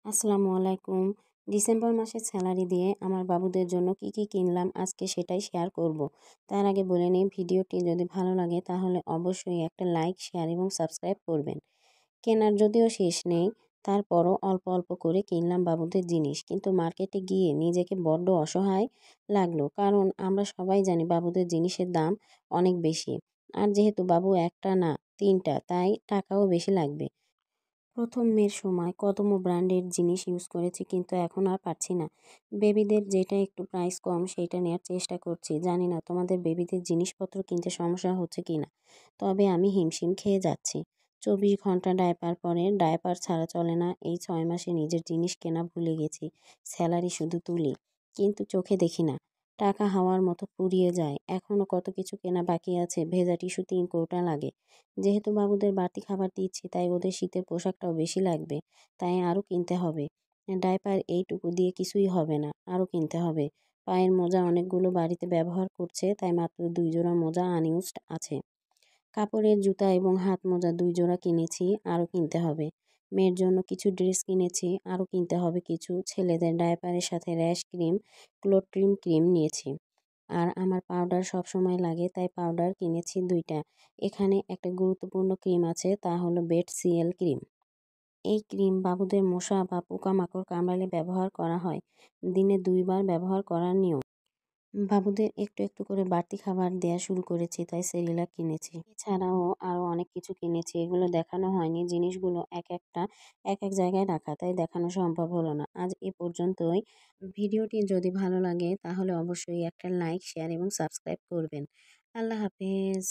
আসসালামু আলাইকুম। ডিসেম্বর মাসের স্যালারি দিয়ে আমার বাবুদের জন্য কি কি কিনলাম আজকে সেটাই শেয়ার করব। তার আগে বলে নিই, ভিডিওটি যদি ভালো লাগে তাহলে অবশ্যই একটা লাইক, শেয়ার এবং সাবস্ক্রাইব করবেন। কেনার যদিও শেষ নেই, তারপরও অল্প অল্প করে কিনলাম বাবুদের জিনিস। কিন্তু মার্কেটে গিয়ে নিজেকে বড্ড অসহায় লাগলো, কারণ আমরা সবাই জানি বাবুদের জিনিসের দাম অনেক বেশি। আর যেহেতু বাবু একটা না, তিনটা, তাই টাকাও বেশি লাগবে। প্রথম মেয়ের সময় কদমো ব্র্যান্ডের জিনিস ইউজ করেছি, কিন্তু এখন আর পারছি না। বেবিদের যেটা একটু প্রাইস কম সেইটা নেওয়ার চেষ্টা করছি। জানি না তোমাদের বেবিদের জিনিসপত্র কিনতে সমস্যা হচ্ছে কিনা, তবে আমি হিমশিম খেয়ে যাচ্ছি। 24 ঘন্টা ডায়পার পরে, ডায়পার ছাড়া চলে না। এই 6 মাসে নিজের জিনিস কেনা ভুলে গেছি। স্যালারি শুধু তুলি, কিন্তু চোখে দেখি না। টাকা হাওয়ার মতো ফুরিয়ে যায়। এখনও কত কিছু কেনা বাকি আছে। ভেজা টিস্যু 3 কৌটা লাগে। যেহেতু বাবুদের বাড়তি খাবার দিচ্ছি, তাই ওদের শীতের পোশাকটাও বেশি লাগবে, তাই আরও কিনতে হবে। ডায়পার এইটুকু দিয়ে কিছুই হবে না, আরও কিনতে হবে। পায়ের মোজা অনেকগুলো বাড়িতে ব্যবহার করছে, তাই মাত্র 2 জোড়া মোজা আনইউজড আছে। কাপড়ের জুতা এবং হাত মোজা 2 জোড়া কিনেছি, আরও কিনতে হবে। মেয়ের জন্য কিছু ড্রেস কিনেছি, আরও কিনতে হবে কিছু। ছেলেদের ডায়পারের সাথে র্যাশ ক্রিম, ক্লোট্রিম ক্রিম নিয়েছি। আর আমার পাউডার সবসময় লাগে, তাই পাউডার কিনেছি 2টা। এখানে একটা গুরুত্বপূর্ণ ক্রিম আছে, তা হলো বেড সিএল ক্রিম। এই ক্রিম বাবুদের মশা বা পোকামাকড় কামড়ালে ব্যবহার করা হয়। দিনে 2বার ব্যবহার করার নিয়ম। বাবুদের একটু একটু করে বাড়তি খাবার দেয়া শুরু করেছি, তাই সেরিলাক কিনেছি। এছাড়াও আরও অনেক কিছু কিনেছি, এগুলো দেখানো হয়নি। জিনিসগুলো একটা এক এক জায়গায় রাখা, তাই দেখানো সম্ভব হলো না। আজ এ পর্যন্তই। ভিডিওটি যদি ভালো লাগে তাহলে অবশ্যই একটা লাইক, শেয়ার এবং সাবস্ক্রাইব করবেন। আল্লাহ হাফেজ।